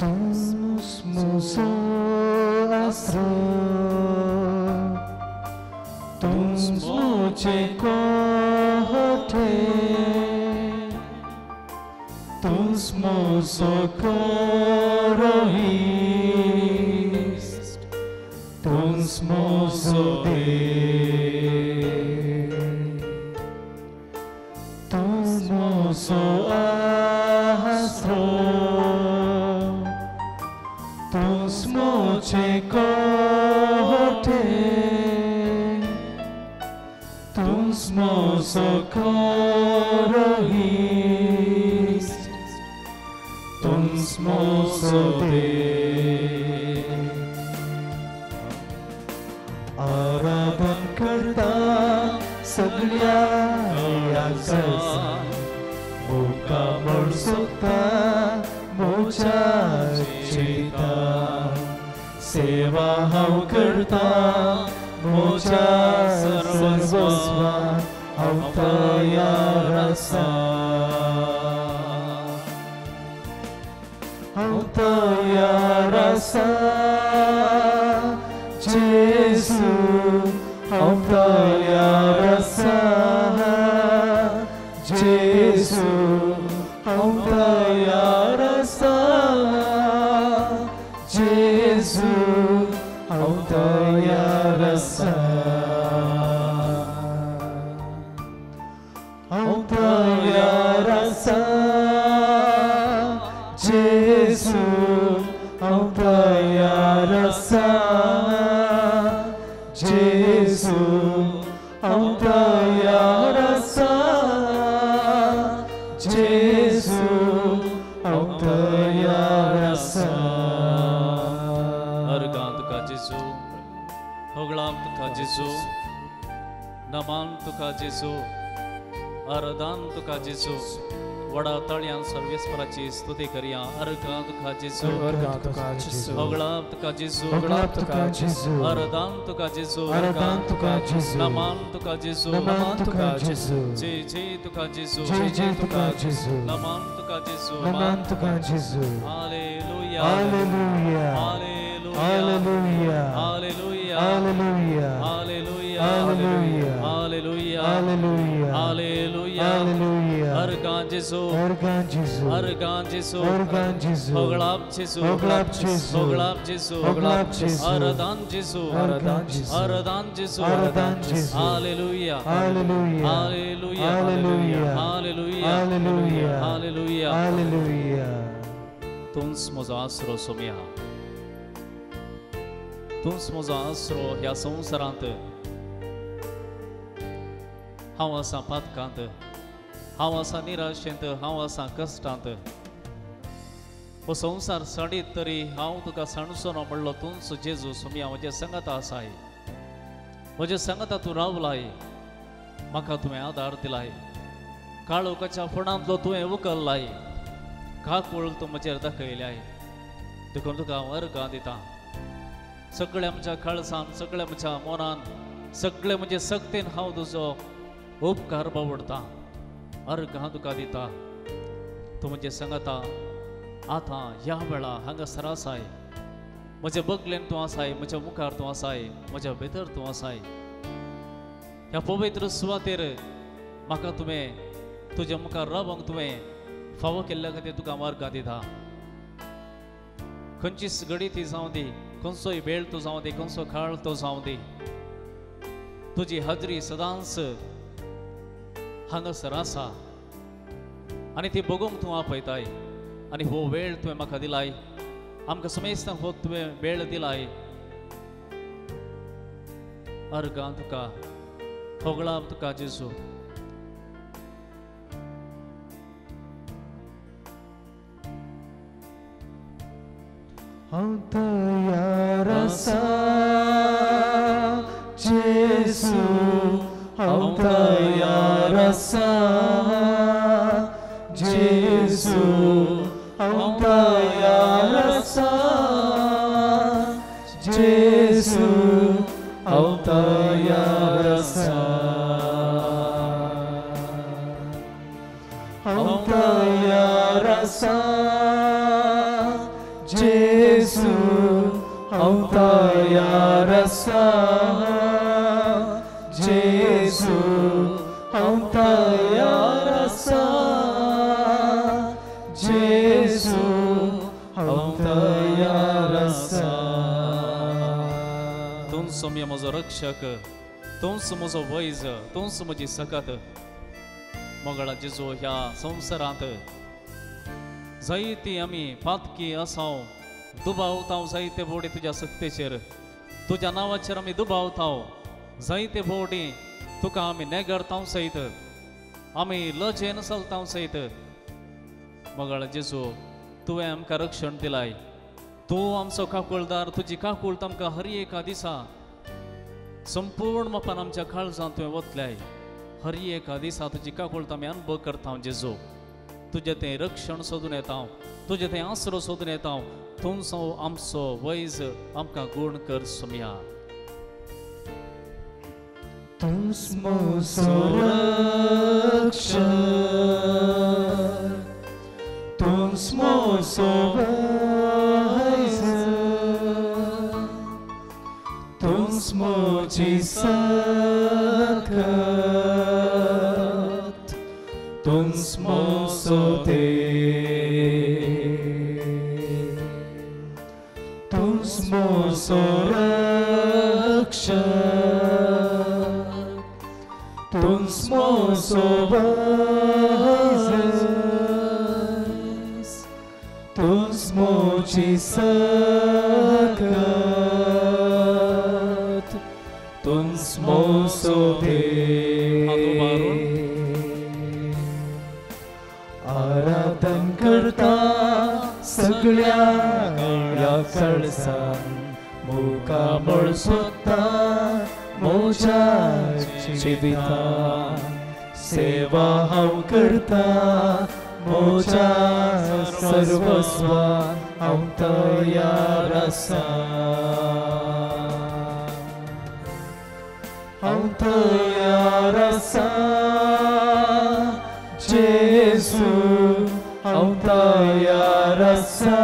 muso astro, muche cote, muso corois, muso de, muso astro. Moche corte, tus mozo corois, tus mozo de. आराधन करता सगळ्या याचा मोका मळसोता mocha चेता सेवा हांव करता मोच्या सर्वस्वान हांव तयार आसा हांव तयार आसा जेसू हांव तयार आसा जेसू हांव तयार आसा जेसू हांव तयार आसा हांव तयार आसा जेसू हांव तयार आसा जेसू हांव तयार आसा जेसू हांव तयार आसा जेसू होगळाम तुका जेसू नमान तुका जेसू आराधन तुका जेसू वडा तळ्यान सर्वेस्पराची स्तुती करिया अर्घा तुका जेसू होगळाम तुका जेसू आराधन तुका जेसू नमान तुका जेसू जय जय तुका जेसू नमान तुका जेसू hallelujah hallelujah hallelujah hallelujah hallelujah hallelujah hallelujah hallelujah hallelujah hallelujah hallelujah hallelujah अर्घा जेसू अर्घां जेसू अर्घां जेसू अर्घां जेसू होगळाम जेसू होगळाम जेसू होगळाम जेसू होगळाम जेसू आराधन जेसू आराधन जेसू आराधन जेसू आराधन जेसू hallelujah hallelujah hallelujah hallelujah hallelujah hallelujah hallelujah hallelujah तुंस म्हजो आसरो सोम्या तुंस म्हजो आसरो ह्या संवसारांत हांव आसां पातकांत हांव आसां निराशेंत हांव आसां कश्टांत हो संवसार सडीत तरी हांव तुका सणसो ना म्हणलो तुंच जेजू सोम्या म्हजे संगता आसाय म्हजे संगता तूं रावलाय म्हाका तुवें आदार दिलाय काळोखाच्या फुडांतलो तुवें उखल्लाय काकूळ तूं म्हजेर दाखयल्याय देखून तुका हांव अर्घां दितां सगळ्या म्हज्या काळजान सगळ्या म्हज्या मोनान सगळे म्हजे सक्तीन हांव तुजो उपकार बावडतां अर्घां तुका दिता तूं म्हजे संगता आतां ह्या वेळा हांगासर आसाय म्हजे बगलेन तूं आसाय म्हज्या मुखार तूं आसाय म्हज्या भितर तूं आसाय ह्या पवित्र सुवातेर म्हाका तुवें तुज्या मुखार रावंक तुवें फावो केल्ल्या खातीर तुका हांव अर्घां दिता खंयचीच घडी ती जावं दी खंयचोय वेळ तूं जावं दी खंयचो काळ तो जावं दी तुजी हाजरी सदांच हांगासर आसा आनी ती बगूंक तूं आपयताय आनी हो वेळ तुवें म्हाका दिलाय आमकां समेस्तांक हो तुवें वेळ दिलाय अर्घां तुका होगळां तुका जेजू हांव तयार आसा जेसू हांव तयार आसा जेसू हांव तयार आसा जेसू हांव तयार आसा हांव तयार आसा Autayarasa Jesu Autayarasa Jesu Autayarasa तुम ये म्हजो रक्षक तुमच म्हजो वैज तुमच म्हजी सकत मंगळा जेजू ह्या संवसारांत जायती आमी पातकी आसाव दुबावताव जायते बोडी तुज्या सक्तेचेर तुज्या नांवाचेर आमी दुबावताव जायते बोडी तुका आमी नेगरताव सयत आमी लजेन चलताव सयत मंगळा जेजू तुवें आमकां रक्षण दिलाय तूं आमचो काकुळदार तुजी काकूळ आमकां हर एका दिसा संपूर्ण मापान आमच्या काळजांत तुवें वतल्याय हर एका दिसा तुजी काकूळ आमी अनुभव करता जेजू तुजें तें रक्षण सोदून येता तुजें तें आसरो सोदून येता तुमचो आमचो वैज आमकां गूण कर सुम्या तुमचो रक्षण तुमचो वैज तुमची सकत तुमचो तें तुमचो रक्षण तुमचो वैज तुमची सकत तुमचो तें आराधन करता सगळ्या या कळसां मुखामळ सोदता मोच्या जिवितां सेवा हांव करता मोच्या सर्वस्वान हांव तयार आसा हांव तयार आसा जेजू हांव तयार आसा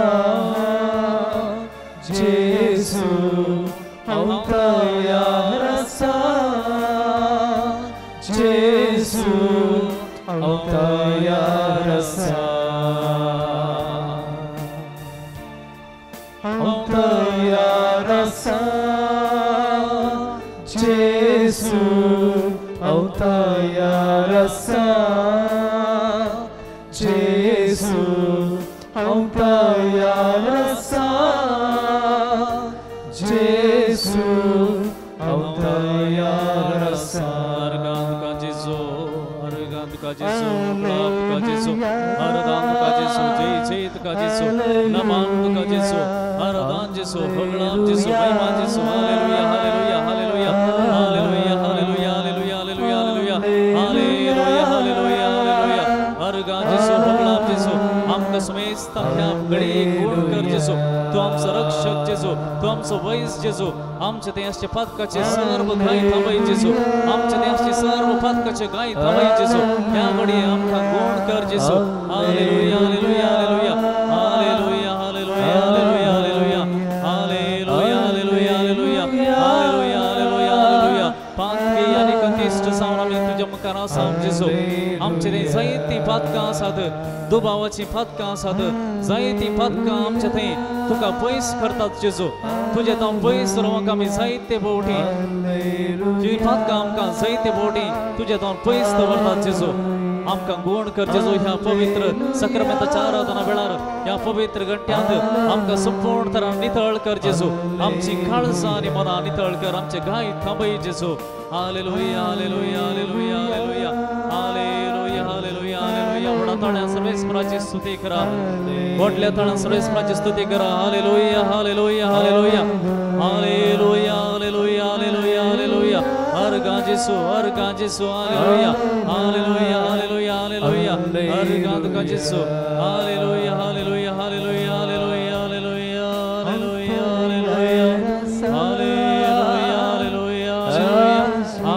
जेजू हांव तयार आसा जेजू हांव तयार आसा हांव तयार आसा जेजू हांव तयार आसा जेजू हांव तयार आसा जेजू हांव तयार आसा अरगांत का जेजू अरदान का जेजू जय जयत का जेजू नमान का जेजू अरदान जेजू भगलाम जेजू महिमा जेजू hallelujah hallelujah hallelujah hallelujah hallelujah hallelujah hallelujah hallelujah hallelujah hallelujah अरगांत जेजू भगलाम जेजू आमकां समेस्त ह्या घडी गूण कर जेजू तू आमचो रक्षक जेजू तू आमचो वैज जेजू आमचे ते असचे पातकाचे सर्व गाय थांबय जेजू आमचे ते असचे सर्व पातकाचे गाय थांबय जेजू ह्या घडी आमकां गूण कर जेजू hallelujah hallelujah hallelujah hallelujah hallelujah hallelujah hallelujah hallelujah hallelujah hallelujah hallelujah hallelujah पातकी आनी कतिश्ट जावन आमी तुज्या मुखार आसा जेजू आमचे ते जायती पातकां आसात दुबावाची पातकां आसात जायती पातकां आमचे थंय तुका पयस करतात जेजू तुजे तांव पयस रावंक आमी जायते बोवटी तुजी पातकां आमकां जायते बोवटी तुजे तांव पयस दवरतात जेजू आमकां गूण कर जेजू ह्या पवित्र सक्रामेंताच्या आराधना वेळार ह्या पवित्र घंट्यांत आमकां संपूर्ण तरान नितळ कर जेजू आमची काळजां आनी मनां नितळ कर आमचे गाय थांबय जेजू hallelujah hallelujah hallelujah hallelujah hallelujah hallelujah hallelujah व्हडा तळ्यान सर्वेस्पराची स्तुती करा व्हडल्या तळ्यान सर्वेस्पराची स्तुती करा hallelujah hallelujah hallelujah hallelujah hallelujah hallelujah hallelujah अरगां जेजू हालेलुया हालेलुया हालेलुया हालेलुया अरगां तुका जेजू hallelujah hallelujah hallelujah hallelujah hallelujah hallelujah hallelujah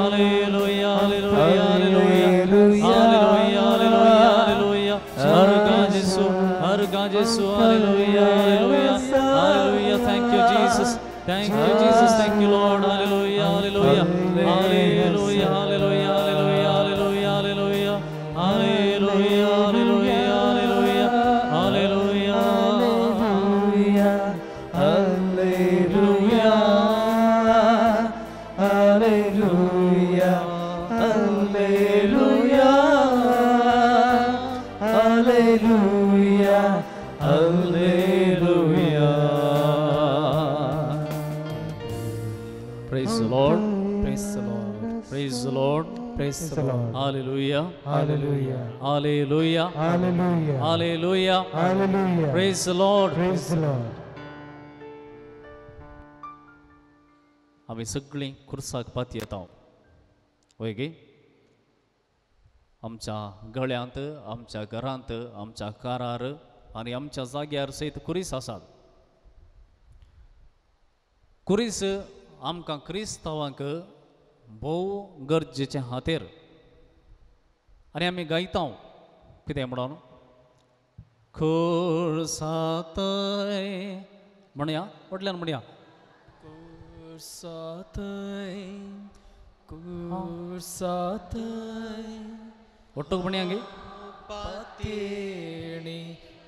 hallelujah hallelujah hallelujah hallelujah अरगां जेजू hallelujah hallelujah hallelujah thank you Jesus Thank you, Jesus. Thank you, Lord. Hallelujah, hallelujah, hallelujah, hallelujah, hallelujah, hallelujah, hallelujah, hallelujah, hallelujah, hallelujah, hallelujah, hallelujah, hallelujah, hallelujah. Praise the Lord. Praise the Lord. Praise the Lord. Praise the Lord. Hallelujah. Hallelujah. Hallelujah. Hallelujah. Hallelujah. Hallelujah. Praise the Lord. Praise the Lord. आम्ही सगळीं खुर्साक पात येता वय गे आमच्या गळ्यांत आमच्या घरांत आमच्या कारार आनी आमच्या जाग्यार सयत कुरीस आसात कुरीस आमकां क्रिस्तांवांक भोव गरजेचे हातेर आनी आमी गायता कितें म्हणून खुर्सातय म्हणया फाटल्यान म्हणया कुर्सातय कुर्सातय ಒಟ್ಟು ಬಣಿಯಂಗೆ पातेणी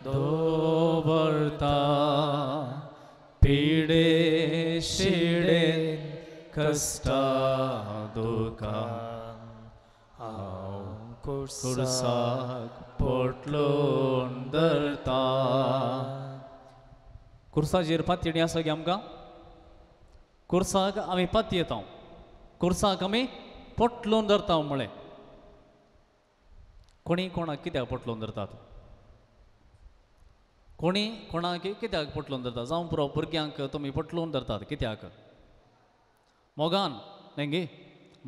ದೋಬರ್ತಾ ಪೀಡೆ ಶಿಡೆ ಕಷ್ಟ ದುಃಖ ಕುರ್ಸಾಕ್ पोटलोंदरता कुर्साचेर पातयेणी आसा गे आमकां कुर्साक आमी पातय येता कुर्साक आमी पोटलोवन धरता म्हळें कोणी कोणाक कित्याक पोटलोवन धरतात कोणी कोणाक कित्याक पोटलोवन धरतात जावं पुरो भुरग्यांक तुमी पोटलोवन धरतात कित्याक मोगान न्ही गे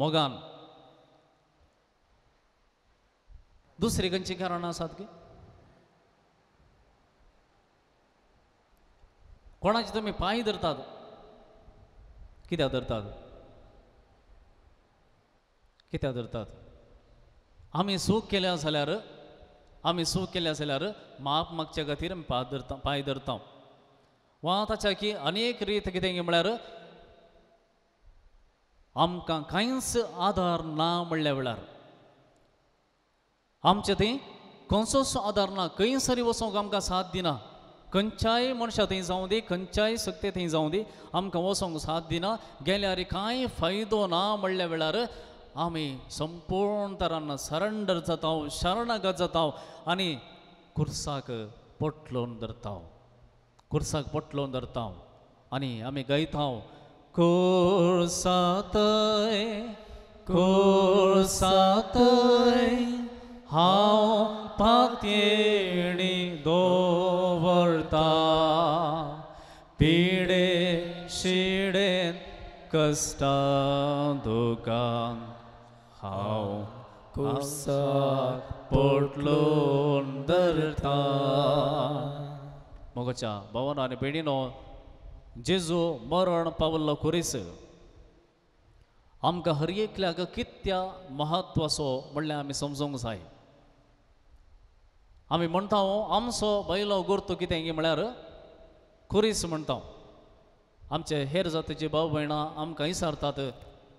मोगान दुसरी खंयची कारणां आसात गे कोणाचे तुमी पांय धरतात कित्याक धरतात कित्याक धरतात आमी सूख केल्या जाल्यार माप मागच्या खातीर आमी पांय धरता वा ताच्या की अनेक रीत कितें म्हळ्यार आमकां कांयच आधार ना म्हणल्या वेळार आमचे थंय खंयचोच आधार ना खंयसरी वचोंक आमकां साथ दिना खंयच्याय मनशां थंय जावं दी खंयच्याय सक्ते थंय जावं दी आमकां वचोंक साथ दिना गेल्यार कांय फायदो ना म्हणल्या वेळार आमी संपूर्ण तरान सरेंडर जाता शरणागत जाता आनी कुर्साक पोटलोवन धरता आनी आमी गायता कुर्सातय कुर्सातय हांव पातयेणी दवरता पिडे शिडेन कश्टा दुखान हांव कुर्साक पोटलोवन धरता मोगाच्या भावानो आनी भयणीनो जेजू मरण पावल्लो कुरीस आमकां हर एकल्याक कित्या महत्वाचो म्हणल्यार आमी समजूंक जाय आमी म्हणटा आमचो बैलो गुर्त कितें म्हळ्यार कुरीस म्हणटा आमचे हेर जातीची भाव भयणां आमकां विचारतात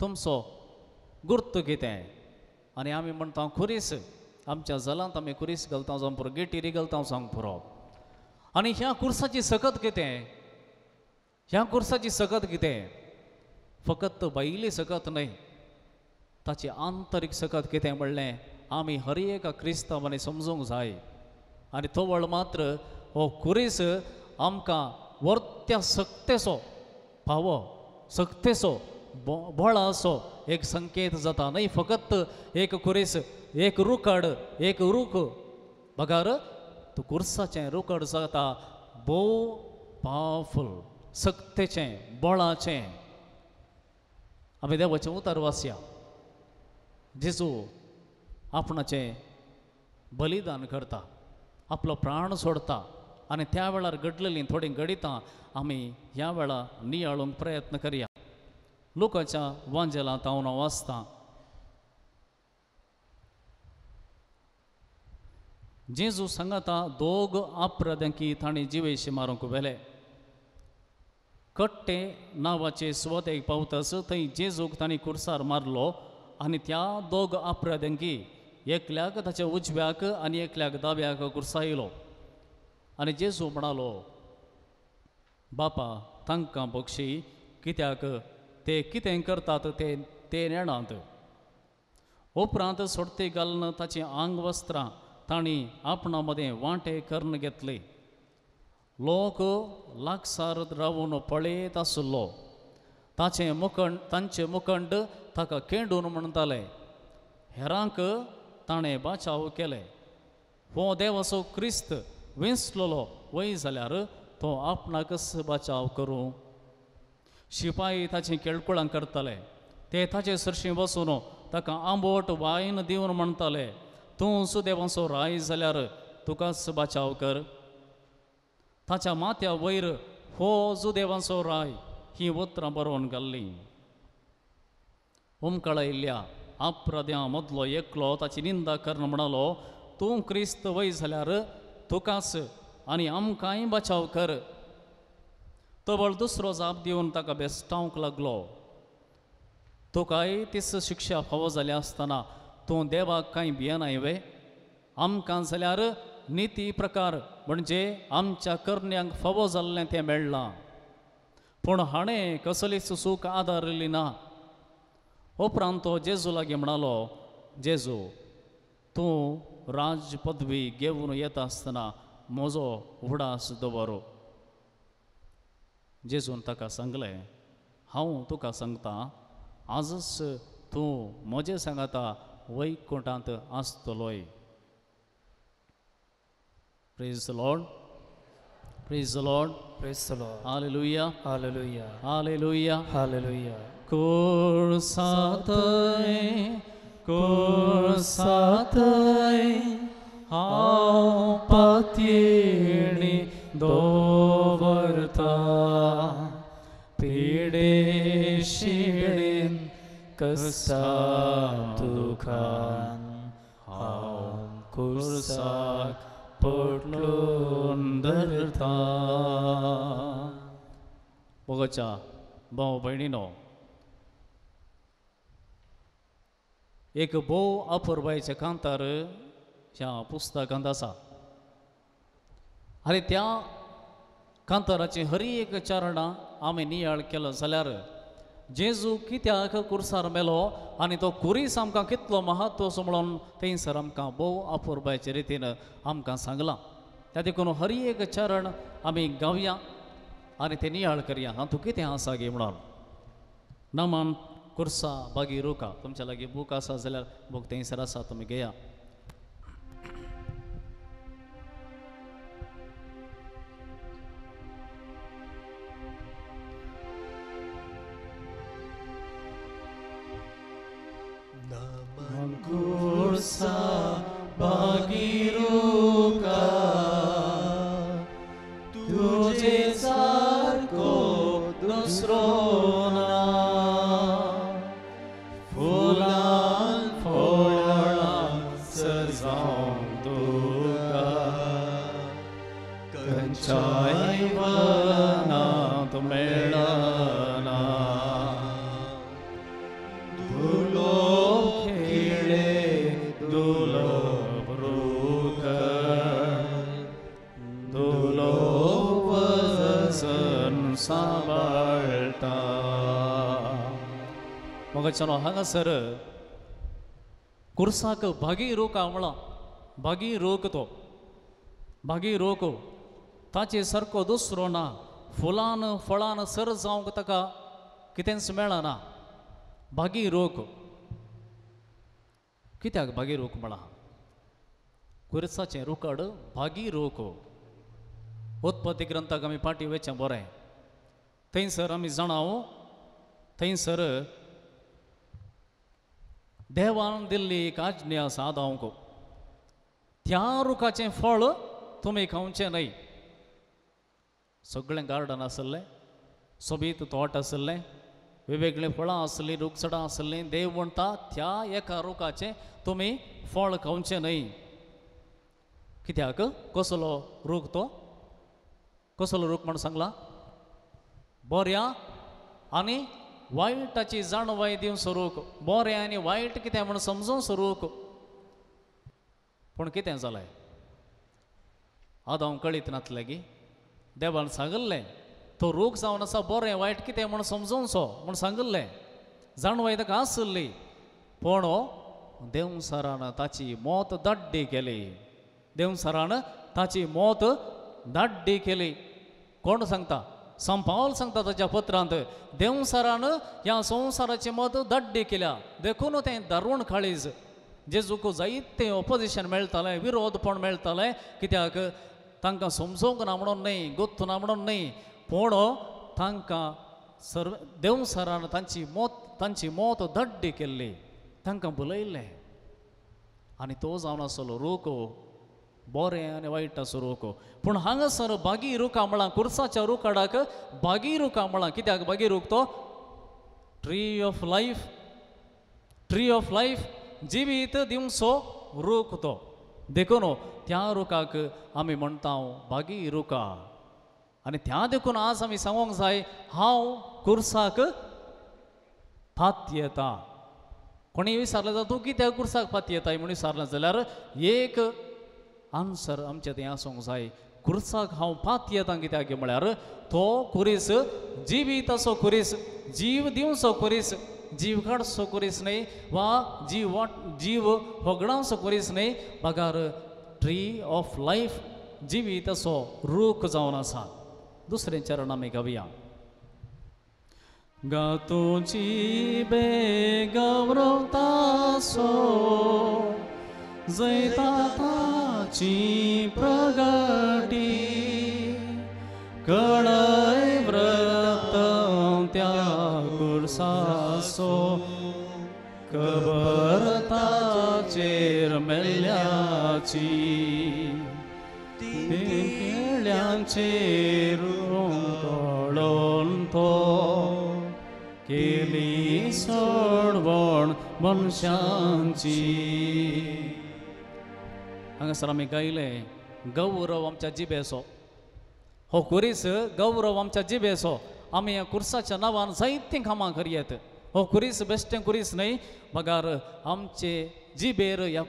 तुमचो गुर्त कितें आनी आमी म्हणटा कुरीस आमच्या जलांत आमी कुरीस घालता जावं पुरो गेटीरी घालता सांग पुरो आनी ह्या कुर्साची सकत कितें ह्या कुर्साची सकत कितें फकत बायली सकत न्हय ताची आंतरीक सकत कितें म्हणलें आमी हर एका क्रिस्तांवांनी समजूंक जाय आनी तो वळ मात्र हो कुरीस आमकां वर्त्या सक्तेचो फावो सक्तेचो बळाचो एक संकेत जाता न्हय फकत एक कुरीस एक रुखड एक रूख बगार तो कुर्साचें रुखड जाता भोव पावरफूल सक्तेचें बळाचें आमी देवाचें उतर वाचया जेजू आपणाचें बलिदान करता आपलो प्राण सोडता आनी त्या वेळार घडलेलीं थोडीं गणितां आमी ह्या वेळा नियाळूंक प्रयत्न करया लुकाच्या वांजेलांत हांव वाचतां जेजू सांगता दोग अपराधंकी तांणी जिवेशी मारूंक व्हेले कट्टे नावाचे स्वत एक पावतस थंय जेजूक तांणी कुर्सार मारलो आनी त्या दोग अपराध्यांकी एकल्याक ताच्या उजव्याक आनी एकल्याक दाव्याक कुर्सायलो आनी जेजू म्हणालो बापा तांकां बक्षी कित्याक ते कितें करतात ते नेणात उपरांत सोडते घालून ताची आंग वस्त्रां तांणी आपणा मदें वांटे करून घेतले लोक लागसार रावून पळयत आसलो तांचे मुखंड ताका केंडून म्हणटाले हेरांक ताणें बाचाव केले हो देवाचो क्रिस्त विंसलोलो वय जाल्यार तो आपणाकच बाचाव करूं शिपाई ताची केळकुळां करताले ते ताचे सरशी बसून ताका आंबोट वायन दिवन म्हणटाले तूं सुदेवाचो राय जाल्यार तुकाच बाचाव कर ताच्या माथ्या वयर हो जुदेवाचो राय ही उतरां बरोवन घाल्ली उमकळा येयल्ल्या अपराध्यां मदलो एकलो ताची निंदा करून म्हणालो तूं क्रिस्त वय जाल्यार तुकाच आनी आमकांय बाचाव कर तबळ दुसरो जाप दिवन ताका बेस्तावंक लागलो तुकाय तीच शिक्षा फावो जाली आसतना तूं देवाक कांय भियेनाय वे आमकां जाल्यार निती प्रकार म्हणजे आमच्या करण्यांक फावो जाल्लें तें मेळ्ळां पूण हाणें कसलीच सूख आदारली ना उपरांत तो जेजू लागीं म्हणालो जेजू तूं राज पदवी घेवन येता आसतना म्हजो उडास दवर जेजून ताका सांगलें हांव तुका सांगतां आजच तूं म्हजे सांगाता वैकुंठांत आसतलोय Praise the Lord. Praise the Lord. Praise the Lord. Hallelujah. Hallelujah. Hallelujah. Hallelujah. Kursatai हांव पातयेणी दवरता पिडे शिडेन कसां दुखान हांव कुर्साक पटलून धरता बोगोच्या भाव भयणीनो एक भोव अपुरबायचे कांतार ह्या पुस्तकांत आसा आनी त्या कांताराची हरी एक चारणां आमी नियाळ केलो जाल्यार जेजू कित्याक कुर्सार मेलो आनी तो कुरीस आमकां कितलो महत्वाचो म्हणून थंयसर आमकां भोव अपुरबायचे रितीन आमकां सांगलां त्या देखून हरी एक चरण आमी गावया आनी ते नियाळ करया हातूंत कितें आसा गे म्हणून नमन कुर्सा बागी रुका तुमच्या लागीं बूक आसा जाल्यार बूक थंयसर आसा तुमी घेया Kursa bagiruka tuje sarko dusrona fulan folan sezam tuka kanchai vana tumelana सांबाळटा मगचनो हांगासर कुर्साक भागी रोक आवळा भागी रोक तो भागी रोक ताचे सारको दुसरो ना फुलान फळान सर जावंक ताका कितेंच मेळना भागी रोक कित्याक भागी रोक म्हणा कुर्साचें रुकड भागी रोक उत्पत्ती ग्रंथाक आमी पाटी वेचें बरें थंयसर आमी जाणाव थंयसर देवान दिल्ली एक आज्ञा आसा आदावंक त्या रुखाचें फळ तुमी खावचें न्हय सगळें गार्डन आसलें सोबीत तोट आसलें वेगवेगळीं फळां आसलीं रुखसडां आसलीं देव म्हणटा त्या एका रुखाचें तुमी फळ खावचें न्हय कित्याक कसलो रूख तो कसलो रूख म्हण सांगला बऱ्या आनी वायटाची जाणवाय दिवन सोरूंक बरें आनी वायट कितें म्हण समजून सोरूंक पूण कितें जालें आदां कळीत नासलें गी देवान सांगल्लें तो रूख जावन आसा बरें वायट कितें म्हण समजून सो म्हण सांगल्लें जाणवाय ताका आसली पूण देवसरान ताची मोत धाड्डी केली देवसरान ताची मोत धाड्डी केली कोण सांगता सांत पावल सांगता ताच्या पत्रांत देवसरान ह्या संवसाराची मोत धाड्डी केल्या देखून तें दारूण काळीज जेजूक जायतें ऑपोजिशन मेळटालें विरोधपण मेळटालें कित्याक तांकां समजूंक ना म्हणून न्ही गुत्त ना म्हणून न्ही पूण तांकां देवसरान तांची मोत धाड्डी केल्ली तांकां बुलयल्लें आनी तो जावन आसलो रूख बरें आनी वायट आसूं रूख पूण हांगासर बागी रुखा म्हळ्यार कुर्साच्या रुखाडाक बागी रुखा म्हळ्यार कित्याक बागी रूख तो ट्री ऑफ लायफ जिवीत दिवचो रूख तो देखून त्या रुखाक आमी म्हणटा बागी रुखा आनी त्या देखून आज आमी सांगूंक जाय हांव कुर्साक फात येता कोणी विचारलें जाल्यार तूं कित्याक कुर्साक फात येताय म्हूण विचारलें जाल्यार एक आन्सर आमचें तें आसूंक जाय कुर्साक हांव फात येता कित्याक म्हळ्यार तो कुरीस जिवीत असो कुरीस जीव दिवचो कुरीस जीव काडचो कुरीस न्ही वा जीव होगडावचो कुरीस न्ही बगार ट्री ऑफ लायफ जिवीत असो रूख जावन आसा दुसरें चरण आमी गावया गातोची बे गौरवतासो जैताची प्रगटी कळय व्रत त्या कुर्सासो कबरताचेर मेल्ल्याची केळ्यांचेर कळोन तो केली सोडवण मनशांची हांगासर आमी गायले गौरव आमच्या जिबेचो हो कुरीस गौरव आमच्या जिबेचो आमी ह्या कुर्साच्या नांवान जायतीं कामां करयेत हो कुरीस बेश्टें कुरीस न्ही बगार आमचे जिबेर ह्या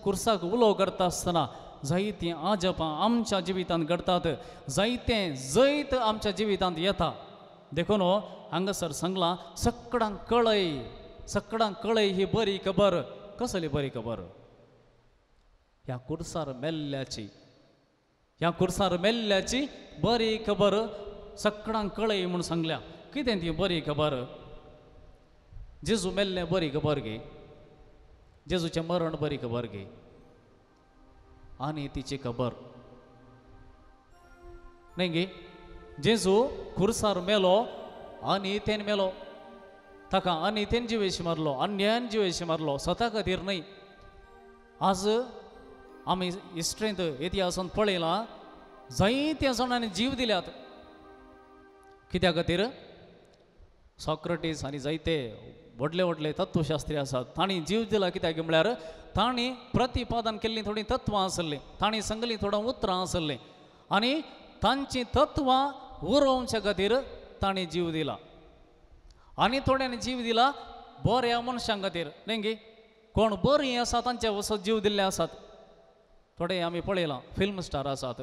कुर्साक उलो करता आसतना जायतीं आजपां आमच्या जिवितांत घडटात जायतें जैत आमच्या जिवितांत येता देखून हांगासर सांगलां सगळ्यांक कळय ही बरी खबर कसली बरी खबर ह्या कुर्सार मेल्ल्याची बरी खबर सगळ्यांक कळय म्हूण सांगल्या कितें ती बरी खबर जेजू मेल्लें बरी खबर गे जेजूचें मरण बरी खबर गे आनी तिची खबर न्ही गे जेजू कुर्सार मेलो आनी तेन मेलो ताका आनी तेन जिवेशी मारलो अन्यायान जिवेशी मारलो स्वता खातीर न्ही आज आमी हिस्ट्रींत इतिहासांत पळयलां जायत्या जाणांनी जीव दिल्यात कित्या खातीर सॉक्रेटीस आनी जायते व्हडले तत्वशास्त्री आसात तांणी जीव दिला कित्याक म्हळ्यार तांणी प्रतिपादन केल्लीं थोडीं तत्वां आसलीं तांणी सांगलीं थोडीं उतरां आसलीं आनी तांची तत्वां उरोवच्या खातीर तांणी जीव दिला आनी थोड्यांनी जीव दिला बऱ्या मनशां खातीर न्ही गे कोण बरीं आसा तांचे वसत जीव दिल्ले आसात थोडे आमी पळयलां फिल्म स्टार आसात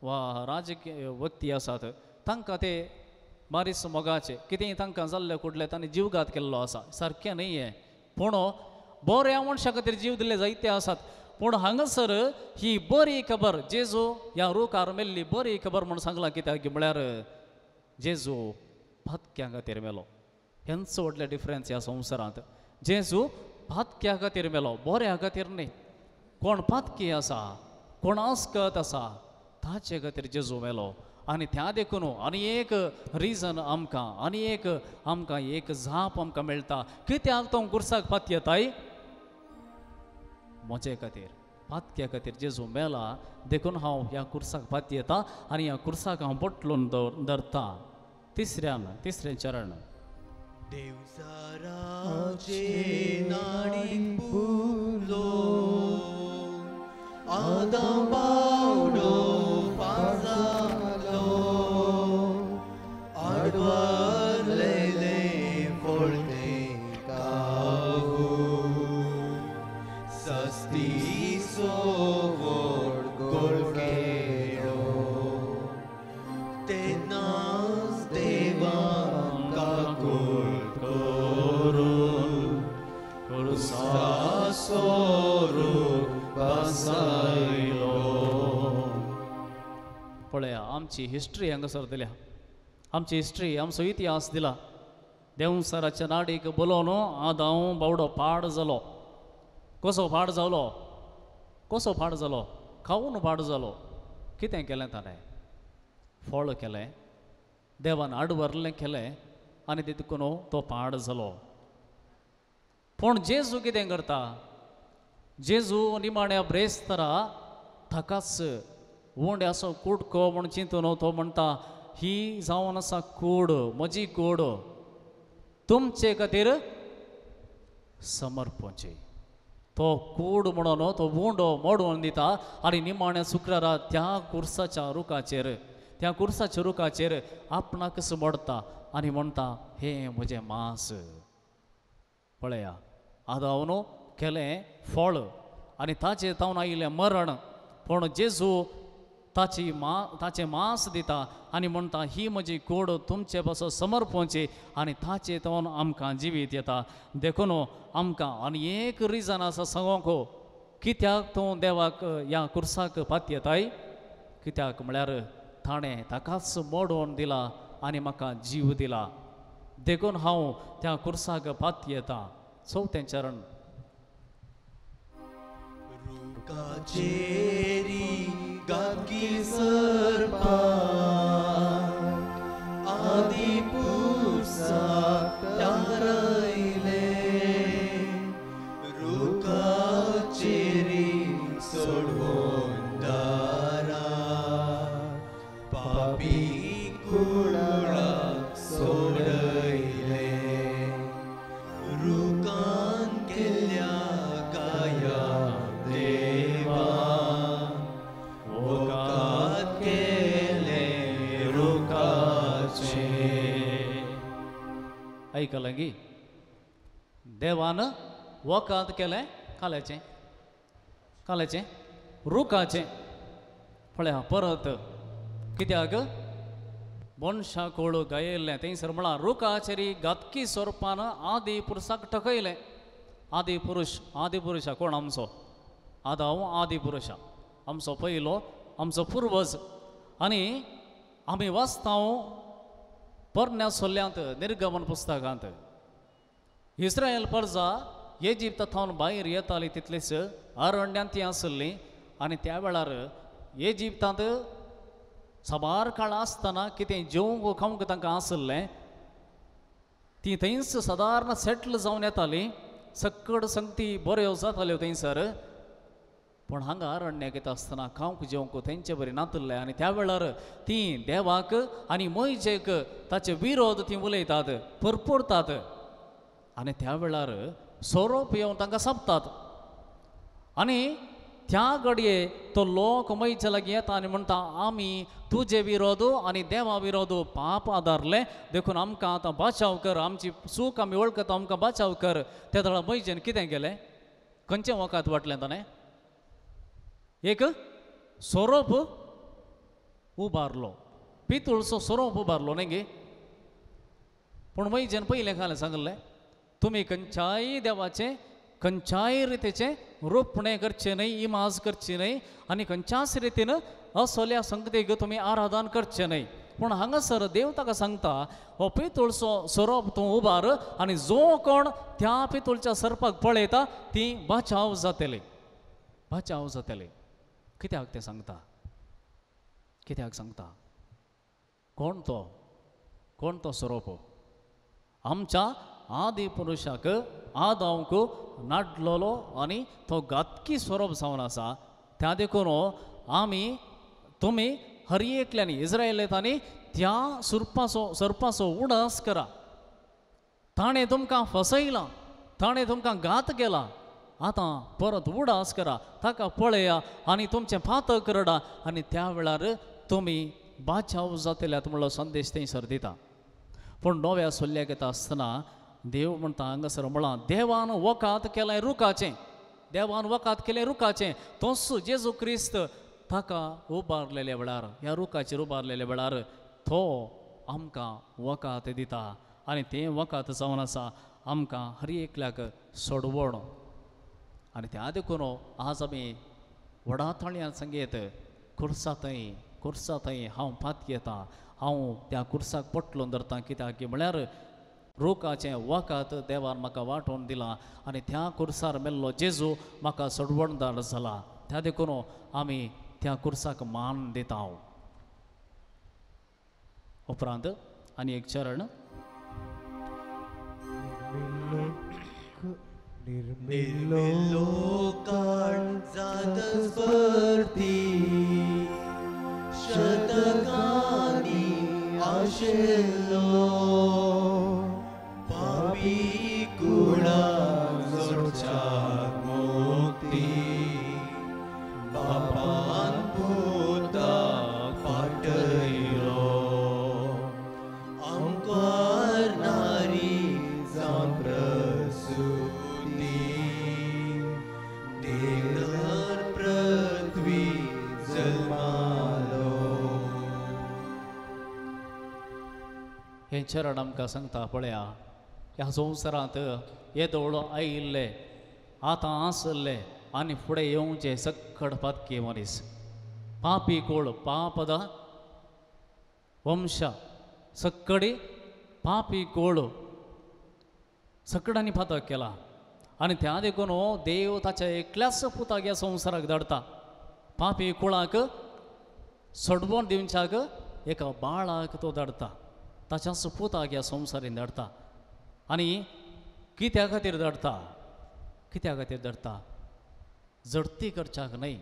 वा राजकीय व्यक्ती आसात तांकां ते मारीस मोगाचे कितेंय तांकां जाल्ले कुडले तांणी जीवघात केल्लो आसा सारकें न्ही हें पूण बऱ्या मनशा खातीर जीव दिल्ले जायते आसात पूण हांगासर ही बरी खबर जेजू ह्या रुखार मेल्ली बरी खबर म्हूण सांगलां कित्याक म्हळ्यार जेजू फातक्यां खातीर मेलो हेंच व्हडलें डिफरन्स ह्या संवसारांत जेजू फातक्या खातीर मेलो बऱ्या खातीर न्ही कोण फातकी आसा कोण आस्कत आसा ताचे खातीर जेजू मेलो आनी त्या देखून आनी एक रिजन आमकां एक जाप आमकां मेळटा कित्याक तो कुर्साक फात येताय म्हजे खातीर फातक्या खातीर जेजू मेला देखून हांव ह्या कुर्साक फात येता आनी ह्या कुर्साक हांव बटलून धरता तिसरें चरण देवसाराचे नाडीन पुलो आदां बावडो पाजालो आडवा आमची हिस्ट्री हांगासर दिल्या आमची हिस्ट्री आमचो इतिहास दिला देवसराच्या नाडीक बोलोवन आदांव बावडो पाड जालो कसो पाड जालो कसो पाड जालो खाऊन पाड जालो कितें केलें ताणें फळ केलें देवान आडवरलें केलें आनी तितून तो पाड जालो पूण जेजू कितें करता जेजू निमाण्या ब्रेस्तारा ताकाच उंड्याचो कुडको म्हूण चिंतून तो म्हणटा ही जावन आसा कूड म्हजी कूड तुमचे खातीर समर्पणची तो कूड म्हणून तो उंडो मोडून दिता आनी निमाण्या शुक्रारा त्या कुर्साच्या रुखाचेर आपणाकच मोडता आनी म्हणटा हे म्हजें मांस पळया आदावन केलें फळ आनी ताचेर तावन आयिल्लें मरण पूण जेजू ताचें मांस दिता आनी म्हणटा ही म्हजी कूड तुमचे पासो समर्पणची आनी ताचे तावन आमकां जिवीत येता देखून आमकां आनी एक रिजन आसा सांगोंक कित्याक तूं देवाक ह्या कुर्साक पातयेताय कित्याक म्हळ्यार ताणें ताकाच मोडून दिला आनी म्हाका जीव दिला देखून हांव त्या कुर्साक पातयेतां चवथें चरण रुखाचेरी गाकी सरपा आदि पुरसाक तारयले रुखाचेरी सोडवून दारा पापी कुळाक सोडयले रुखान केल्या गाया देवा वोकात केले रुखाचे ऐकलं गी देवान वकात केलें काल्याचें रुखाचें पळया परत कित्याक मनशा कोळ गायिल्लें थंयसर म्हळ्यार रुखाचेरी गातकी स्वरुपान आदी पुरुषाक ठकयलें आदी पुरुशा कोण आमचो आदांव आदी पुरुशा आमचो पयलो आमचो पुर्वज आनी आमी वाचतांव पोरण्या सोल्ल्यांत निर्गमन पुस्तकांत इस्रायल प्रजा इजिप्तांत भायर येताली तितलीच अरण्यांत ती आसली आनी त्या वेळार इजिप्तांत साबार काळ आसतना कितें जेवंक खावंक तांकां आसलें ती थंयच सादारण सेटल जावन येताली सक्कड संगती बऱ्यो जाताल्यो थंयसर पूण हांगा अरण्याक येता आसतना खावंक जेवंक तेंचे बरें नातलें आनी त्या वेळार ती देवाक आनी मोइशेक ताचे विरोध ती उलयतात परपरतात आनी त्या वेळार सोरोप येवन तांकां सांपतात आनी त्या घडये तो लोक मोइशे लागीं येता आनी म्हणटा आमी तुजे विरोध आनी देवा विरोध पाप आदारले देखून आमकां आतां बाचाव कर आमची चूक आमी वळखता आमकां बाचाव कर त्या वेळार मोइशेन कितें केलें खंयचें वकात वाटलें ताणें एक सोरोप उबारलो पितूळचो सोरोप उबारलो न्ही गे पूण मोइशेन पयलें कालें सांगलें तुमी खंयच्याय देवाचें खंयच्याय रितीचें रोपणें करचें न्हय इमाज करची न्हय आनी खंयच्याच रितीन असोल्या संगतीक तुमी आराधन करचें न्हय पूण हांगासर देव ताका सांगता हो पितूळचो सोरोप तूं उबार आनी जो कोण त्या पितूळच्या सर्पाक पळयता ती बाचाव जातली कित्याक तें सांगता कोण तो सोरोप आमच्या आदी पुरुषाक आदांवक नाडलोलो आनी तो गातकी स्वरूप जावन आसा त्या देखून तुमी हर एकल्यानी इस्रायेलींनी त्या सर्पाचो उडास करा ताणें तुमकां फसयलां ताणें तुमकां घात केला आतां परत उडास करा ताका पळया आनी तुमचें पातक रडा आनी त्या वेळार तुमी बाचाव जातल्यात म्हणलो संदेश थंयसर दिता पूण नव्या सोल्ल्याक येता आसतना देव म्हणटा हांगासर म्हळां देवान वकात केलें रुखाचें तोच जेजू क्रिस्त ताका उबारलेल्या वेळार ह्या रुखाचेर उबारलेल्या वेळार तो आमकां वकात दिता आनी तें वकात जावन आसा आमकां हर एकल्याक सोडवण आनी त्या देखून आज आमी व्हडा थाळ्यान संगीत खुर्सा थंय कुर्सा थंय हांव पात घेता हांव त्या कुर्साक पटलून धरता कित्याक की म्हळ्यार रोकाचें वखत देवान म्हाका वांटून दिलां आनी त्या कुर्सार मेल्लो जेजू म्हाका सोडवणदार जाला त्या देखून आमी त्या कुर्साक मान दिता उपरांत आनी एक चरण निर्मिल्लो काळ जात स्पर्धी शतकांनी आशिल्लो पापी कुळाक जोडच्याक मुक्ती बापान पुताक पाटयलो आमकां नारी जावन प्रसूती देवधर पृथ्वी जल्मालो हे चरण आमकां सांगता पळया ह्या संवसारांत येदोळ आयिल्ले आतां आसले आनी फुडें येवचे सक्कड पातकी मनीस पापी कोळ पापदा वंश सक्कडी पापी कोळ सक्कडांनी पातक केला आनी त्या देखून देव ताच्या एकल्याच पुताक ह्या संवसाराक धाडटा पापी कुळाक सोडवून दिवच्याक एका बाळाक तो धाडटा ताच्याच पुताक ह्या संवसारीन धाडटा आनी कित्या खातीर धाडटा जडती करच्याक न्हय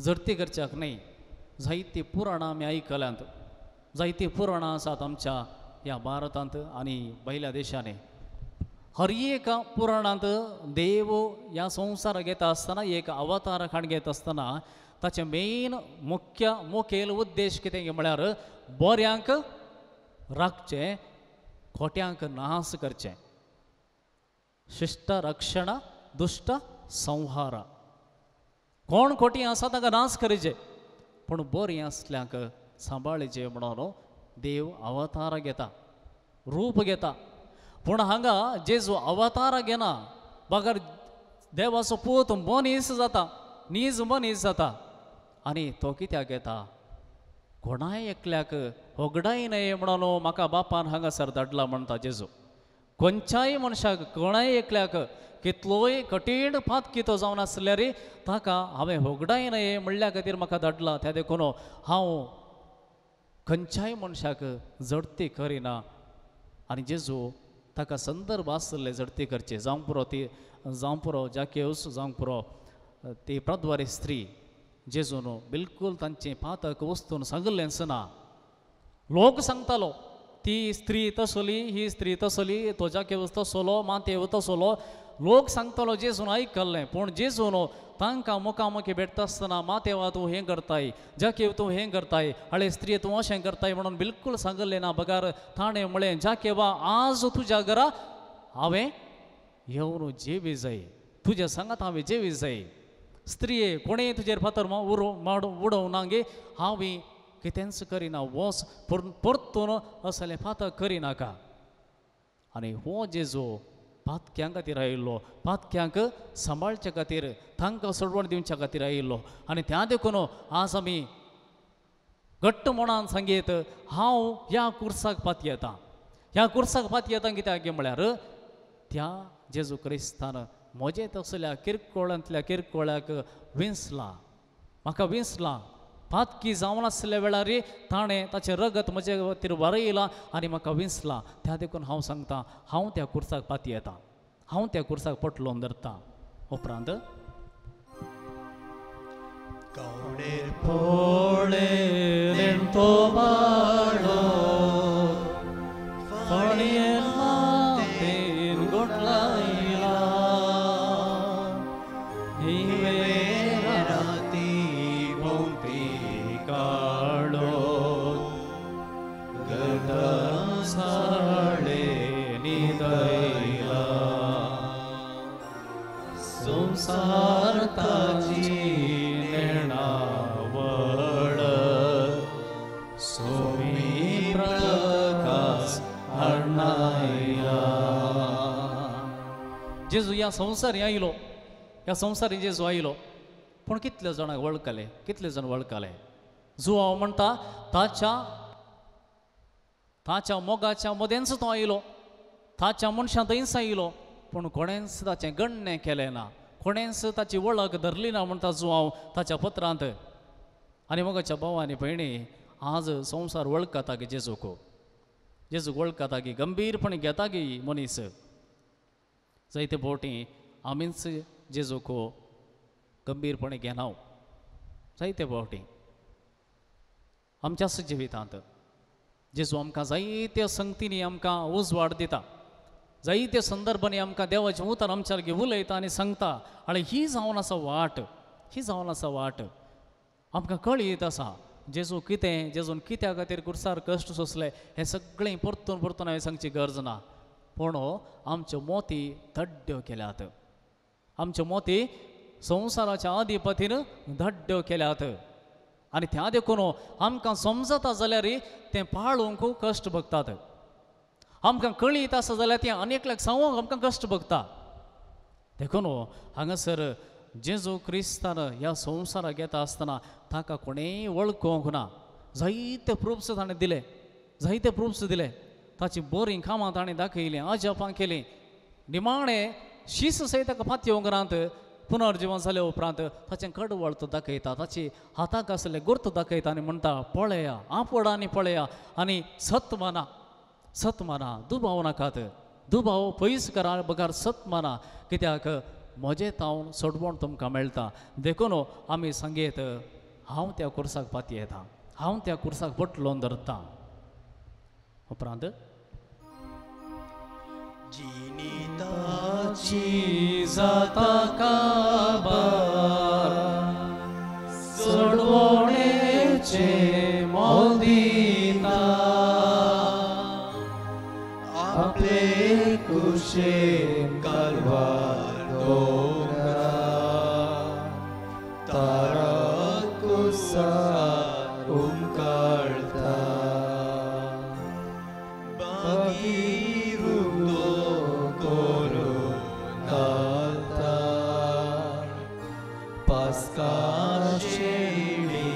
जडती करच्याक न्हय जायतीं पुराणां आमी आयकल्यांत जायतीं पुराणां आसात आमच्या ह्या भारतांत आनी भायल्या देशांनी हर एक पुराणांत देव ह्या संवसाराक येता आसतना एक अवतार खाण घेत आसतना ताचें मेन मुखेल उद्देश कितें म्हळ्यार बऱ्यांक राखचें खोट्यांक नाश करचें शिष्ट रक्षण दुष्ट संहार कोण खोटी आसा ताका नाश करचें पूण बरीं आसल्यांक सांबाळचें म्हणून देव अवतार घेता रूप घेता पूण हांगा जेजू अवतार घेना बगर देवाचो पूत मनीस जाता नीज मनीस जाता आनी तो कित्याक घेता कोणाय एकल्याक होगडाय न्हय म्हणून म्हाका बापान हांगासर धाडला म्हणटा जेजू खंयच्याय मनशाक कोणाय एकल्याक कितलोय कठीण पातकी तो जावन आसल्यार ताका हांवें होगडाय न्हय म्हणल्या खातीर म्हाका धाडला त्या देखून हांव खंयच्याय मनशाक जडती करिना आनी जेजू ताका संदर्भ आसले जडती करचे जावं पुरो जाकेऊस जावं पुरो ती प्रद्वारी स्त्री जेजून बिलकुल तांचे पातक वस्तून सांगलेंच ना लोक सांगतालो ती स्त्री तसली ही स्त्री तसली तो जाकेऊस तसलो मातेव तसलो लोक सांगतालो जेजून आयकल्लें पूण जेजून तांकां मुखामुखी भेटता आसतना मातेवा तूं हें करताय जाकेव तूं हें करताय हळे स्त्री तूं अशें करताय म्हणून बिलकुल सांगलें ना बगार ताणें म्हळें जाकेवा आज तुज्या घरा हांवें येवन जेवी जाय तुज्या सांगात हांवें जेवी जाय स्त्रिये कोणेय तुजेर फातर उडोवं ना गे हांवें कितेंच करिना वच परतून असलें फातर करिनाका आनी हो जेजू पातक्यां खातीर आयिल्लो पातक्यांक सांबाळचे खातीर तांकां सोडवण दिवच्या खातीर आयिल्लो आनी त्या देखून आज आमी घट्ट मनान सांगीत हांव ह्या कुर्साक पात येता ह्या कुर्साक पात येता कित्याक म्हळ्यार त्या जेजू क्रिस्तान म्हजे तसल्या किरकोळांतल्या किरकोळ्याक विंसला म्हाका विंसला पातकी जावन आसल्या वेळार ताणें ताचें रगत म्हजे खातीर वरयलां आनी म्हाका विंसला त्या देखून हांव सांगता हांव त्या कुर्साक पाती येता हांव त्या कुर्साक पटलोवन धरता उपरांत कवडेर पोळेर तो बाळो फाळयेन मातेन गोठलायला राती भोवती काळो गदा साळे निदयला संसार ताची नेणावळ सोमी प्रकाश हाडनायला जेजू ह्या संवसारी आयलो ह्या संवसारी जेजू आयलो पूण कितले जाणांक वळखले कितले जाण वळखले जुवांव म्हणटा ताच्या मोगाच्या मदेंच तो आयलो, ताच्या मनशां थंयच आयलो, पूण कोणेंच ताचें गण्य केलें ना, कोणेंच ताची वळख धरली ना म्हणटा जुवांव ताच्या पत्रांत. आनी मोगाच्या भाव आनी भयणी, आज संवसार वळखता की जेजूक वळखता की गंभीरपणे घेता की मनीस. जायते फावटी आमीच जेजूक गंभीरपणे घेना. जायते फावटी आमच्याच जिवितांत जेजू आमकां जायत्या संगतींनी आमकां उजवाड दिता, जायत्या संदर्भांनी आमकां देवाचें उतर आमच्या लागीं उलयता आनी सांगता. आनी ही जावन आसा वाट आमकां कळीत आसा जेजू जेजून कित्या खातीर कुर्सार कश्ट सोंसले हें सगळें परतून हांवें सांगची गरज ना. पूण आमच्यो मोती धड्ड्यो केल्यात, आमच्यो मोती संवसाराच्या अधिपतीन धड्ड्यो केल्यात. आनी त्या देखून आमकां समजता जाल्यार तें पाळूंक कश्ट भोगतात. आमकां कळीत आसा जाल्यार तें आनेकल्याक सांगूंक आमकां कश्ट भोगता. देखून हांगासर जेजू क्रिस्तान ह्या संवसाराक येता आसतना ताका कोणेंय वळखूंक ना. जायते प्रूफ्स ताणें दिले, जायते प्रूफ्स दिले. ताची बरीं कामां ताणें दाखयलीं, आजापां केलीं. निमाणें शीस सयत ताका फात्योंगरांत पुनर्जीवन जाले उपरांत ताचें कडवळत दाखयता, ताची हाताक आसले गुर्त दाखयता आनी म्हणटा पळया, आपडांनी पळया आनी सत माना, दुबाव नाकात, दुबाव पयस करा बगार सत माना, कित्याक म्हजें तावन सोडवण तुमकां मेळटा. देखून आमी सांगेत हांव त्या कुर्साक पाती येता, हांव त्या कुर्साक पटलोवन धरता. उपरांत जिनिताची जाता काबार सोडवणेचे मोल दिता, आपले कुशेन कालवार दोंगरा तारा कुसार उमकाळता, बागीरुंदो करून घालता, पास्का शेळी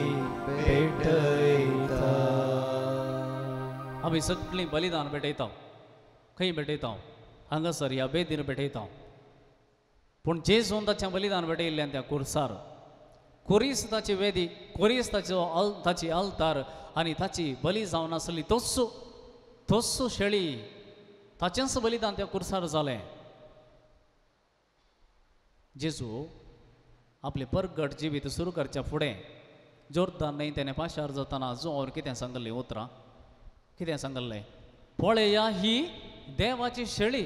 पेटयता. आमी सगळीं बलिदान भेटयता, खंय भेटयता? हांगासर ह्या बेदीर भेटयता. पूण जेजून ताचें बलिदान भेटयल्ल्यान त्या कुर्सार कोरीस ताची वेदी, कोरीस ताची आल्तार आनी ताची बली जावन आसली तोस्सू शेळी, ताचेंच बलिदान त्या कुर्सार जालें. जेजू आपले परगट जिवीत सुरू करच्या फुडें जोर्दान न्हय तेणें पाशार जाताना जुवांवर कितें सांगलें उतरां? कितें सांगलें? पळया ही देवाची शेळी.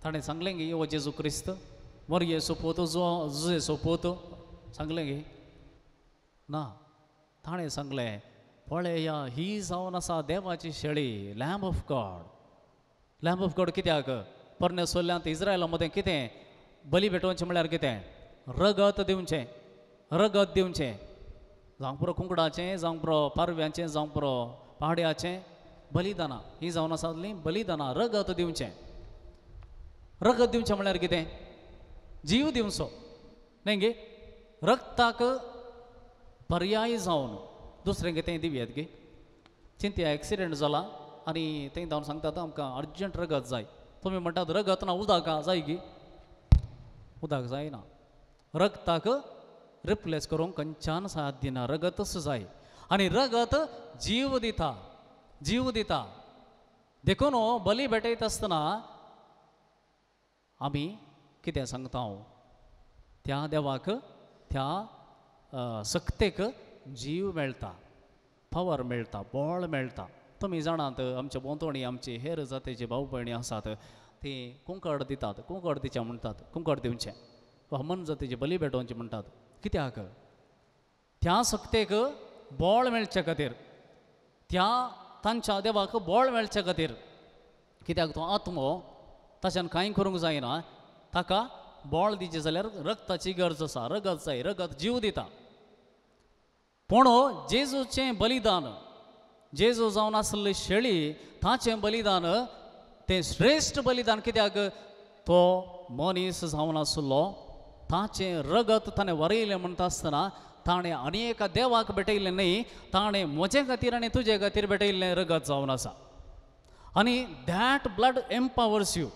ताणें सांगलें गे ओ जेजू क्रिस्त, मोरये सोपोतो जुये सोपोतो सांगलें गे ना. ताणें सांगलें पळया ही जावन आसा देवाची शेळी, lamb of God. Lamb of God कित्याक? परने सोल्ल्यांत इस्रायला मदें कितें बली भेटोवचें म्हळ्यार कितें? रगत दिवचें, रगत दिवचें. जावं पुरो कुंकडाचें, जावं पुरो पारव्याचें, जावं पुरो पाड्याचें बलिदानां ही जावन आसातलीं बलिदानां. रगत दिवचें, रगत दिवचें म्हळ्यार कितें? जीव दिवचो न्हय गे. रक्ताक पर्याय जावन दुसरें कितें दिव्यात गे. चिंतया एक्सिडेंट जाला आनी थंय जावन सांगतात आमकां अर्जंट रगत जाय. तुमी म्हणटात रगत ना उदक जाय गे. उदक जायना. रगताक रिप्लेस करूंक खंयच्यान साध्य ना, रगतच जाय. आनी रगत जीव दिता, जीव दिता. देखून बली भेटयत आसतना आमी कितें सांगता? त्या देवाक, त्या सक्तेक जीव मेळटा, पावर मेळटा, बळ मेळटा. तुमी जाणात आमच्या भोंवतणी आमचे हेर जातीचे भाव भयणी आसात ती कुंकड दितात, कुंकड दिवचें म्हणटात, कुंकड दिवचें. हमन जातीचे बली भेटोवचें म्हणटात. कित्याक? त्या सक्तेक बळ मेळचे खातीर, त्या तांच्या देवाक बळ मेळचे खातीर. कित्याक तो आत्मो ताच्यान कांय करूंक जायना, ताका बळ दिचें जाल्यार रगताची गरज आसा. रगत जाय, रगत जीव दिता. पूण जेजूचें बलिदान, जेजू जावन आसली शेळी, ताचें बलिदान तें श्रेश्ठ बलिदान. कित्याक? तो मनीस जावन आसलो, ताचें रगत ताणें वरयलें म्हणटा आसतना ताणे अनेक देवाक भेटयिल्लें न्ही, ताणे म्हजे खातीर आनी तुजे खातीर भेटयिल्लें रगत जावन आसा. आनी दॅट ब्लड एम्पावर्स यू.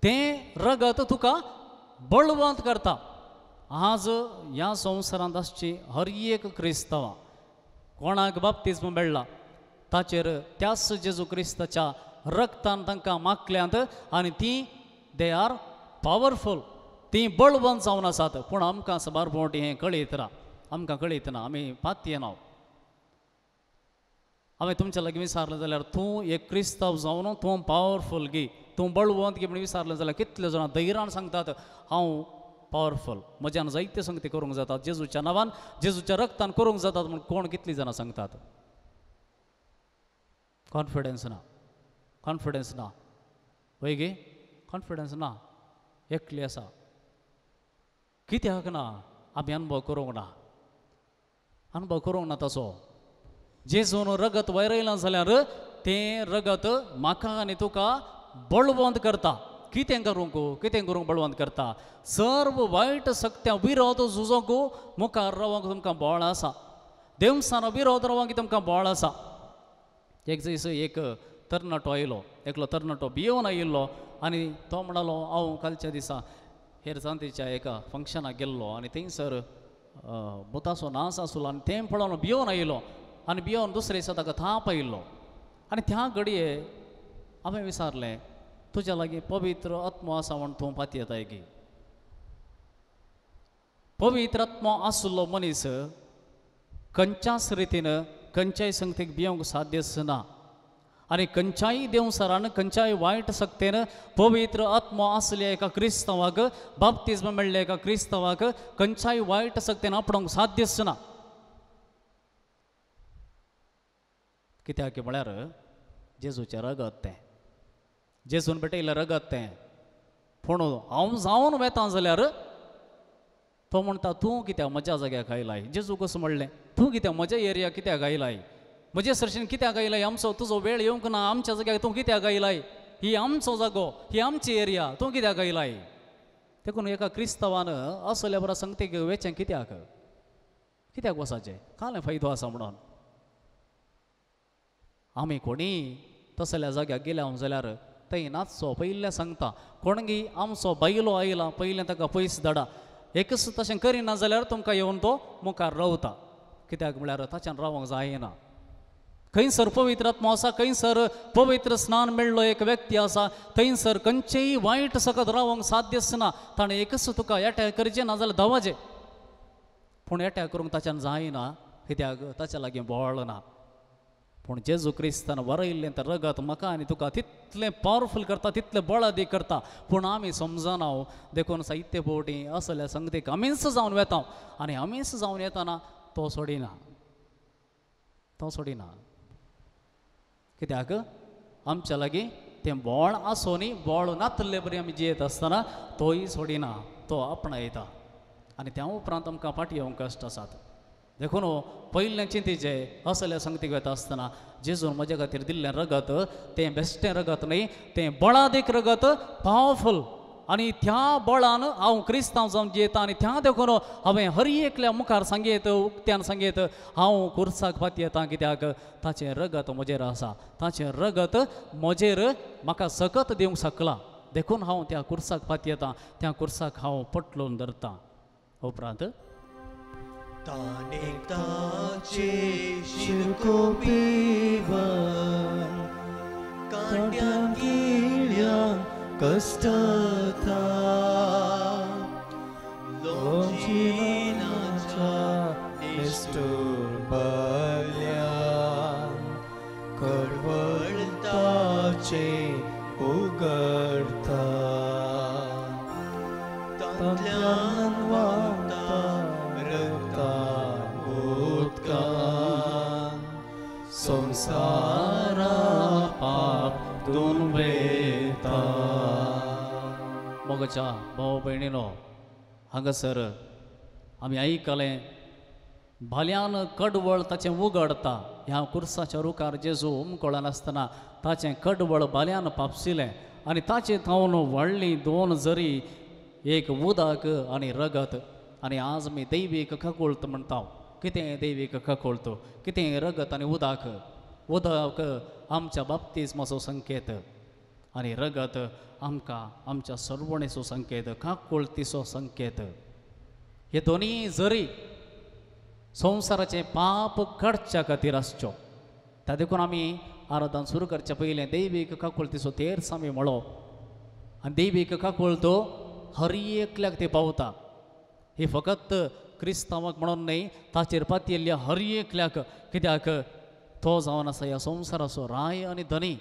तें रगत तुका बळवंत करता. आज ह्या संवसारांत आसची हर एक क्रिस्तांवां कोणाक बाप्तिस्म मेळ्ळा ताचेर त्याच जेजू क्रिस्ताच्या रक्तान तांकां मागल्यांत आनी ती दे आर पावरफूल, ती बळवंत जावन आसात. पूण आमकां सबारपोटी हें कळीत ना, आमकां कळीत ना, आमी पातये ना. हांवें तुमच्या लागीं विचारलें जाल्यार तूं एक क्रिस्तांव जावन तूं पावरफूल गी, तूं बळवंत गी म्हणून विचारलें जाल्यार कितले जाणां धैर्यान सांगतात हांव पावरफूल, म्हज्यान जायत्यो संगती करूंक जातात, जेजूच्या नांवान जेजूच्या रक्तान करूंक जातात म्हणून कोण कितलीं जाणां सांगतात. कॉन्फिडन्स ना, कॉन्फिडन्स ना. वय गे कॉन्फिडन्स ना, एकली आसा. कित्याक ना? आमी अनुभव करूंक ना, अनुभव करूंक ना तसो. जेजून रगत वैरयलां जाल्यार तें रगत म्हाका आनी तुका बळवंत करता. कितें करूंक बळवंत करता? सर्व वायट शक्त्यां विरोध झुजोंक मुखार रावंक तुमकां बळ आसा. देवसाना विरोध रावंक तुमकां बळ आसा. एक दीस एक तरणाटो आयलो, एकलो तरणाटो भियोन आयिल्लो आनी तो म्हणलो हांव कालच्या दिसा हेर जांतीच्या एका फंक्शनाक गेल्लो आनी थंयसर भुताचो नाच आसलो आनी तें पळोवन भियोन आयलो आनी भियोन दुसरे दिसा ताका थाप आयिल्लो. आनी त्या घडये हांवें विचारलें तुज्या लागीं पवित्र आत्मो आसा म्हण तूं पातयेताय गी. पवित्र आत्मो आसलो मनीस खंयच्याच रितीन खंयच्याय संगतीक भियोंक साध्यच ना. आनी खंयच्याय देवसरान खंयच्याय वायट शक्तीन पवित्र आत्मो आसल्या एका क्रिस्तांवाक, बाप्तिस्म मेळ्ळ्या एका क्रिस्तांवाक खंयच्याय वायट शक्तीन आपणूंक साध्यच ना. कित्याक म्हळ्यार जेजूचें रगत तें, जेजून भेटयलें रगत तें. पूण हांव जावन वेता जाल्यार तो म्हणटा तूं कित्याक म्हज्या जाग्याक आयलाय. जेजू कसो म्हणलें तूं कित्याक म्हज्या एरिया कित्याक आयलाय, म्हजे सरशीन कित्याक आयलाय, आमचो तुजो वेळ येवंक ना, आमच्या जाग्याक तूं कित्याक आयलाय, ही आमचो जागो, ही आमची एरिया, तूं कित्याक आयलाय. देखून एका क्रिस्तांवान असल्या बरा संगतीक वेचें कित्याक वसाचें, कांय फायदो आसा म्हणून. आमी कोणी तसल्या जाग्याक गेल्या जाल्यार थंय नाचचो. पयलें सांगता कोणगी आमचो बायलो आयला पयलें ताका पयस धाडा. एकच तशें करिना जाल्यार तुमकां येवन तो मुखार रावता. कित्याक म्हळ्यार ताच्यान रावंक जायना. खंयसर पवित्र आत्मो आसा, खंयसर पवित्र स्नान मेळ्ळो एक व्यक्ती आसा, थंयसर खंयचेय वायट सकत रावंक साध्यच ना. ताणें एकच तुका एटॅक करचें ना जाल्यार धांवाचें. पूण एटॅक करूंक ताच्यान जायना, कित्याक ताच्या लागीं बळ ना. पूण जेजू क्रिस्तान वरयल्लें तें रगत म्हाका आनी तुका तितलें पावरफूल करता, तितलें बळादी करता. पूण आमी समजना. देखून साहित्य पोवटी असल्या संगतीक आमीच जावन वेता आनी आमीच जावन येतना तो सोडिना, तो सोडिना. कित्याक आमच्या लागीं तें बळ आसोनी बळ नातल्ले बरी आमी जियेत आसतना तोय सोडिना, तो आपणायता. आनी त्या उपरांत आमकां फाटी येवंक कश्ट आसात. देखून पयलें चिंतेचें असल्या संगतीक वता आसतना जेजून म्हजे खातीर दिल्लें रगत तें बेश्टें रगत न्ही, तें बळादीक रगत, पावरफूल. आनी त्या बळान हांव क्रिस्तांव जावन जियेता. आनी त्या देखून हांवें हर एकल्या मुखार सांगेत, उक्त्यान सांगेत हांव खुर्साक पातयेतां. कित्याक ताचें रगत म्हजेर आसा, ताचें रगत म्हजेर म्हाका सकत दिवंक शकला. देखून हांव त्या खुर्साक पातयेतां, त्या खुर्साक हांव पटलून धरतां. उपरांत ताने ताचे शिरकोपीवन कांट्यां गिळ्यांक कश्टता लोचिनाच्या निष्ठुर बल्यान कडवळताचे उगडता तांतल्यान वाटा रक्तान उदकान संसारा पाप दोन वेता. मोगाच्या भाव भयणीनो, हांगासर आमी आयकलें भाल्यान कडवळ ताचें उगडता. ह्या कुर्साच्या रुखार जेजू उमकोळान आसतना ताचें कडवळ भाल्यान पापसिलें आनी ताचे थावन व्हडलीं दोन जरी, एक उदक आनी रगत. आनी आज आमी दैवीक खगोळत म्हणटा. कितें देवीक काकोळतो कितें रगत आनी उदक उदक आमच्या बाप्तिस्माचो संकेत आनी रगत आमकां आमच्या सरवणेचो संकेत काकोळतीचो संकेत हे दोनी जरी संवसाराचे पाप काडच्या खातीर आसच्यो त्या देखून आमी आराधन सुरू करचे पयलें दैवीक काकोळतीचो तेर सामी म्हणो आनी दैवीक काकोळतो हर एकल्याक ते पावता ही फकत क्रिस्तांवाक म्हणून न्ही ताचेर पातयेल्ल्या हर एकल्याक कित्याक तो जावन आसा ह्या संवसाराचो राय आनी धनी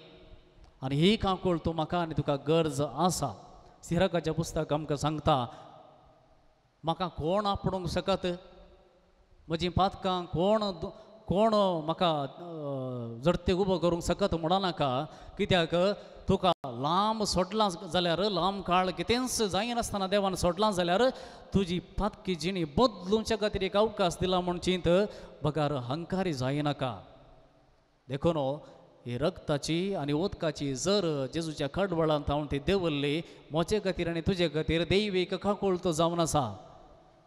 आनी ही काकोळ तूं म्हाका आनी तुका गरज आसा सिराकाचें पुस्तक आमकां सांगता म्हाका कोण आपणूंक शकत म्हजी पातकां कोण म्हाका जडते उबो करूंक शकत म्हणनाका कित्याक तुका लांब सोडलां जाल्यार लांब काळ कितेंच जायनासतना देवान सोडलां जाल्यार तुजी पातकी जिणी बदलूंच्या खातीर एक अवकाश दिला म्हूण चिंत बगार हंकारी जायनाका देखून ही रक्ताची आनी उदकाची जर जेजूच्या कडवळांत हांव ती देवरली म्हजे खातीर आनी तुजे खातीर दैवीक काकोळतो जावन आसा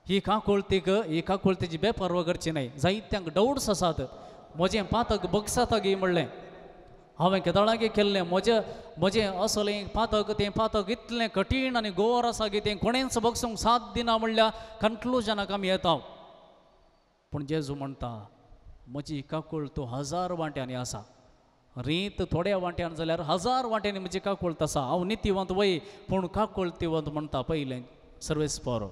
ही काकोळतेची बेपर्वा करची न्हय जायत्यांक डावट्स आसात म्हजें पातक बगसाता गे म्हणलें हांवें केदाळागे केल्लें म्हजें असलें पातक तें पातक इतलें कठीण आनी गोर आसा की तें कोणेंच बगसूंक साथ दिना म्हणल्या कन्क्लुजनाक आमी येता पूण जेजू म्हणटा म्हजी काकोळ तूं 1000 वांट्यांनी आसा रीत थोड्या वांट्यान जाल्यार 1000 वांट्यांनी म्हजी काकोळत आसा हांव नितीवंत वय पूण काकोळतिवंत म्हणटा पयलें सर्वेस्पर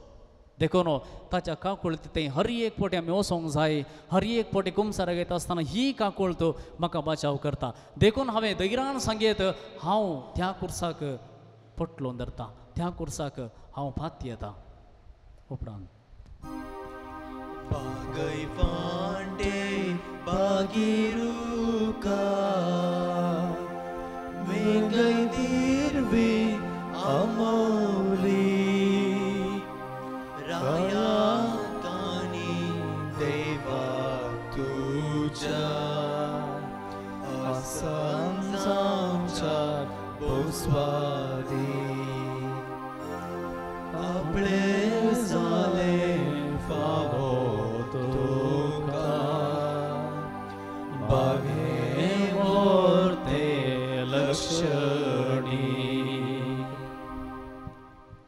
देखून ताच्या काकोळती तें हर एक फावटी आमी वचोंक जाय हर एक फावटी कुमसाराक येता आसतना ही काकोळत म्हाका बचाव करता देखून हांवें धैर्यान सांगयत हांव त्या कुर्साक पटलोवन धरता त्या कुर्साक हांव फात येता उपरांत Bagai Vande Bagiruka Megai Dirvi Amoli Raya Tani Deva Tuja Asam Samchar Boswadi Aple Zale Favo Tuka Bhage Morte Lakshani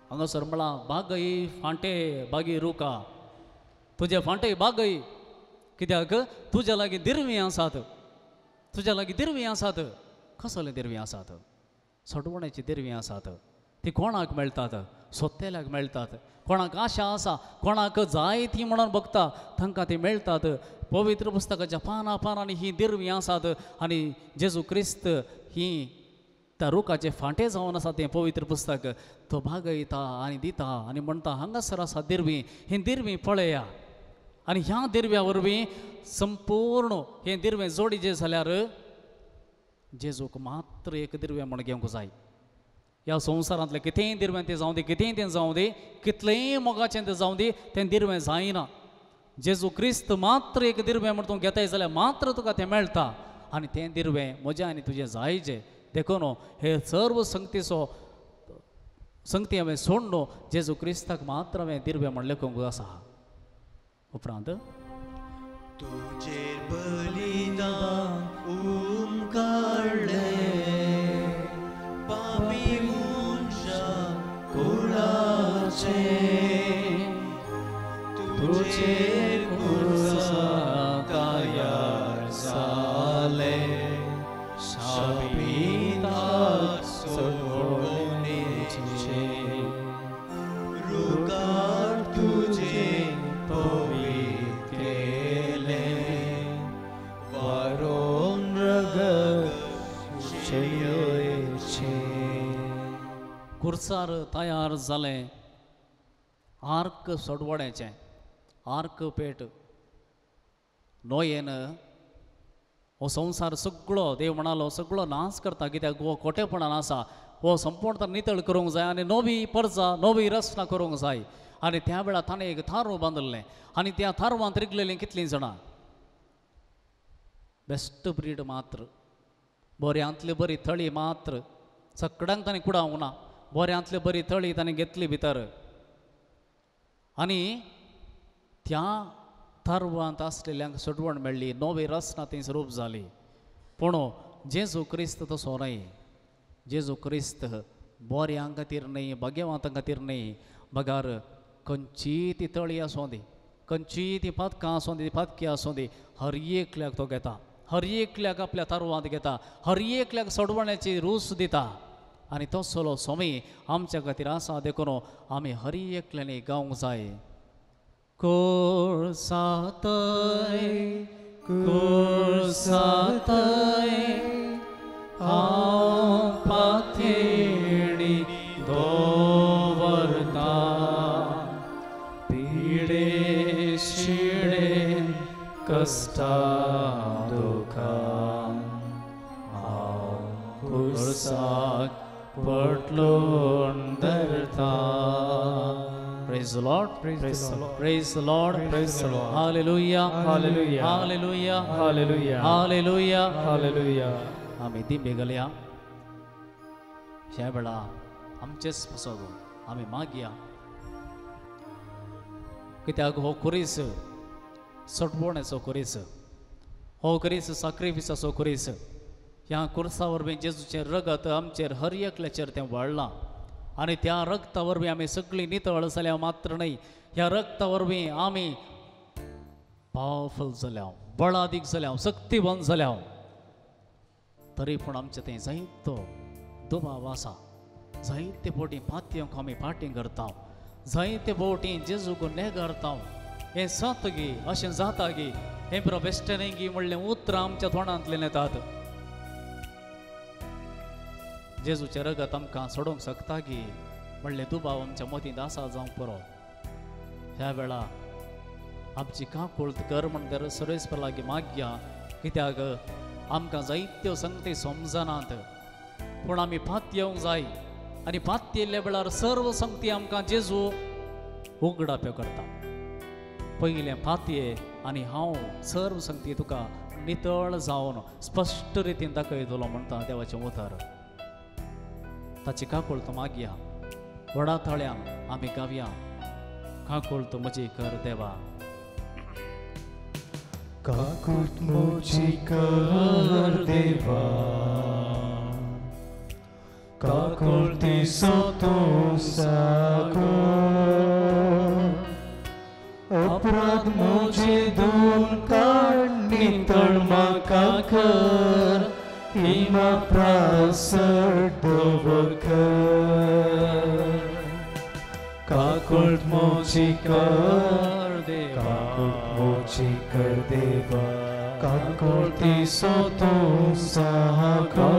हांगासर म्हणला बागई फांटे बागी रुका तुजे फांटे बागई कित्याक तुज्या लागीं दिरवीं आसात तुज्या लागीं दिरवीं आसात कसले दिरवीं आसात सडवण्याची दिरवीं आसात ती कोणाक मेळटात सोत्तेल्याक मेळटात कोणाक आशा आसा कोणाक जाय ती म्हणून बगता तांकां ती मेळटात पवित्र पुस्तकाच्या पानांनी ही दिरवीं आसात आनी जेजू क्रिस्त ही त्या रुखाचे फांटे जावन आसा तें पवित्र पुस्तक तो भागयता आनी दिता आनी म्हणटा हांगासर आसा दिरवीं ही दिरवीं पळया आनी ह्या दिरव्या वरवीं संपूर्ण हें दिरवें जोडिचें जाल्यार जेजूक मात्र एक दिरवें म्हण घेवंक जाय ह्या संवसारांतलें कितेंय दिरवें तें जावं दी कितेंय तें जावं दी कितलेंय मोगाचें तें जावं दी तें दिरवें जायना जेजू क्रिस्त मात्र एक दिरवें म्हण तूं घेताय जाल्यार मात्र तुका तें मेळटा आनी तें दिरवें म्हजें आनी तुजें जायचें देखून हे सर्व संगती हांवें सोडून जेजू क्रिस्ताक मात्र हांवें दिरवें म्हणलें लेखूंक आसा उपरांत तुजेर बलिदान उमकारले पापी मनशा कुळाचे तुजेर कुर्सा तयार जाले शापिताक सोडणेचे रुकार तुजे पवित्र केले वारोन रगत शेयचे कुर्सार तयार जालें आर्क सोडवण्याचें आर्क पेट नोयेन हो संवसार सगळो देव म्हणालो सगळो नाश करता कित्याक हो खोटेपणान आसा हो संपूर्ण नितळ करूंक जाय आनी नवी परजा नवी रचना करूंक जाय आनी त्या वेळार ताणें एक थारो बांदलें आनी त्या थारवांत रिगलेलीं कितलीं जाणां बेस्ट ब्रीड मात्र बऱ्यांतली बरी थळी मात्र सगळ्यांक ताणें कुडावंक ना बऱ्यांतली बरी थळी ताणें घेतली भितर आनी त्या थारवांत आसलेल्यांक सडवण मेळ्ळी नवे रसना थंय रूप जाली पूण जेजू क्रिस्त तसो न्हय जेजू क्रिस्त बोऱ्यां खातीर न्हय भाग्यवांतां खातीर न्हय बगार खंयचीय ती तळी आसूं दी खंयचीय ती पातकां आसूं दी पातकी आसूं दी हर एकल्याक तो घेता हर एकल्याक आपल्या तारवांत घेता हर एकल्याक सडवण्याची रूस दिता आनी तसलो स्वामी आमच्या खातीर आसा देखून आमी हर एकल्यानी गावंक जाय कुर्सातय हांव पाथेणी दवरता पिडे शिडे कष्टा दुखां हांव कुर्साक पटलून धरता. Praise the Lord. Praise the Lord. Praise the Lord. Praise the Lord. Hallelujah. Hallelujah. Hallelujah. Hallelujah. Hallelujah. Hallelujah. आमी दिंबे गेल्या ह्या वेळा आमचेच पसोद आमी मागया कित्याक हो कुरीस सटवण्याचो कुरीस हो कुरीस सॅक्रिफिसाचो कुरीस ह्या कुर्सा वरवीं जेजूचें रगत आमचेर हर एकल्याचेर तें वाडलां आनी त्या रगता वरवीं आमी सगळीं नितळ जाल्या मात्र न्हय ह्या रगता वरवीं आमी पावरफुल जाल्या बळादीक जाल्या शक्तिवंत जाल्या तरी पूण आमचें तें जायतो दुबाव आसा जायते फावटी पातयांक आमी फाटीं करता जायते फावटी जेजूक नेगारता हें सतगी अशें जाता गी हें बेश्टेणेगी म्हणलें उतरां आमच्या तोंडांतल्यान येतात जेजूचें रगत आमकां सोडूंक शकता गी म्हणलें दुबाव आमच्या मतींत आसा जावंक पुरो ह्या वेळा आमची काकुळट कर म्हणटर सुरेस्पर लागीं मागया कित्याक आमकां जायत्यो संगती समजनात पूण आमी पात येवंक जाय आनी पात येयल्ल्या वेळार सर्व संगती आमकां जेजू उगडाप्यो करता पयलें पातये आनी हांव सर्व संगती तुका नितळ जावन स्पश्ट रितीन दाखयतलो म्हणटा देवाचें उतर ताची काकुळट मागया व्हडा तळ्यान आमी गावया काकुळट म्हजी कर देवा काकुळट म्हजी कर देवा काकुळटीचो तूं सागर अपराध म्हजे धुवन काड नितळ म्हाका कर हिमा प्रासड कर काकुळट म्हजी कर देवा काकुळट म्हजी कर देवा काकुळटीचो तूं सागर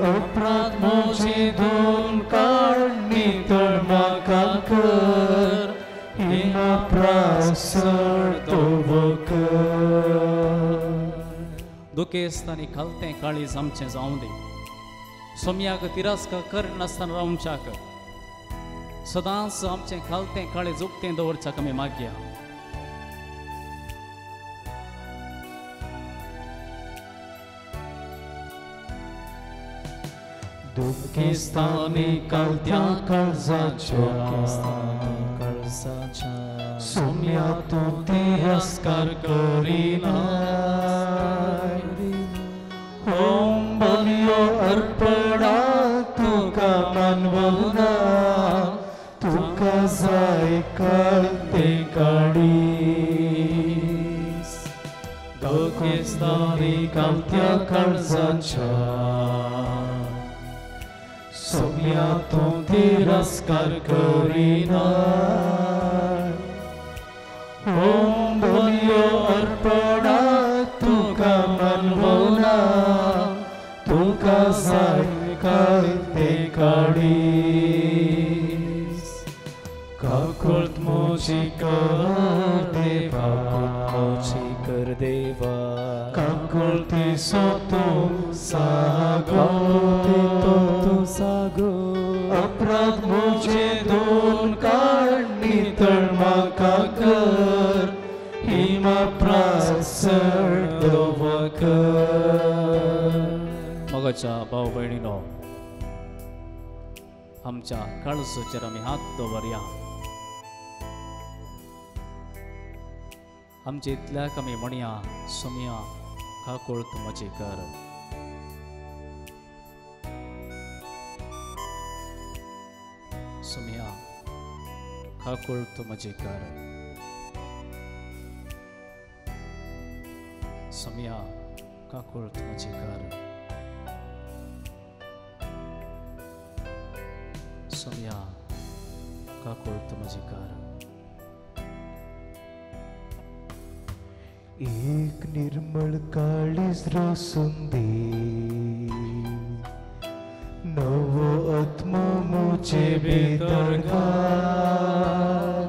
अपराध म्हजे धुवन काड नितळ म्हाका कर हिमा प्रासड कर दुखेस्तानी खालतें काळीज आमचें जावं दी सोम्याक तिरस्कार करनासतना रावच्याक सदांच आमचें खालतें काळीज उक्तें दवरच्याक आमी मागया दुखेस्तानी कालत्या काळजाच्या सोम्या तूं तिरस्कार करिनाय होम बलियो अर्पणा तुका मानवना तुका जाय काळते काळीज दुखेस्तानी कालत्या काळजाच्या सोम्या तूं तिरस्कार करिनाय होम बलियो अर्पणा तुका मानवना तुका जाय काळते काळीज काकुळट म्हजी कर देवा म्हजी कर देवा काकुळटीचो तूं सागर अपराध म्हजे धुवन काड नितळ म्हाका कर हिमा प्रासड कर मोगाच्या भाव भयणीनो आमच्या काळजाचेर आमी हात दवरया आमचे इतल्याक आमी म्हणया सुमया काकुळत म्हजी कर. सुमया काकुळत म्हजी कर. सुमया काकुळत म्हजी कर. सुमया काकुळत म्हजी कर. एक निर्मळ काळीज रोसून दे, नवो आत्मा मुझे भितर घाल.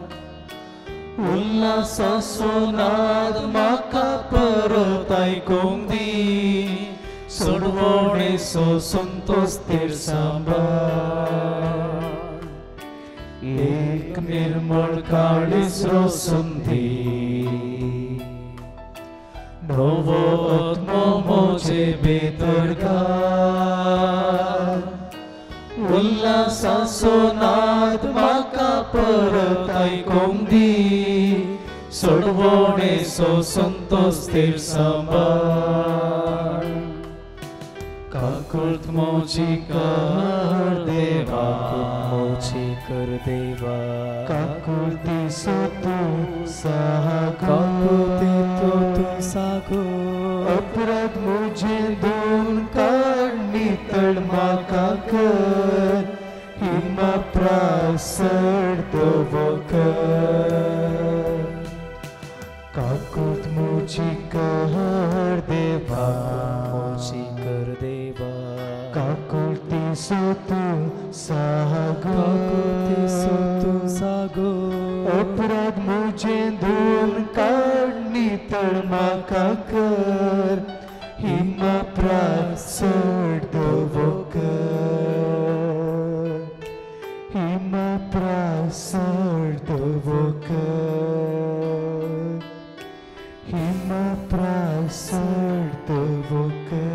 उल्हासाचो नाद म्हाका परत आयकूंक दी, सोडवणेचो संतोष तेर सांबाळ. एक निर्मळ काळीज रोसून दे, नवो आत्मा मुझे भितर घाल. उल्हासाचो नाद म्हाका परत आयकूंक दी, सोडवणेचो संतोष तेर सांबाळ. काकुळत म्हजी कर देवा, मोची कर देवा. काकुळतीचो तूं सागो, काकुळतीचो तूं सागो. अपराध मुझे धुवन काड, नितळ म्हाका कर. हिमप्रासड धवो कर. काकुळत म्हजी कर देवा, मोची कर देवा. काकुळतीचो तूं सागो, काकुळतीचो तूं सागो. अपराध मुझे धुवन काड, नितळ म्हाका कर. हिमप्रासड धवो कर. हिमप्रासड धवो कर. हिमप्रासड धवो कर.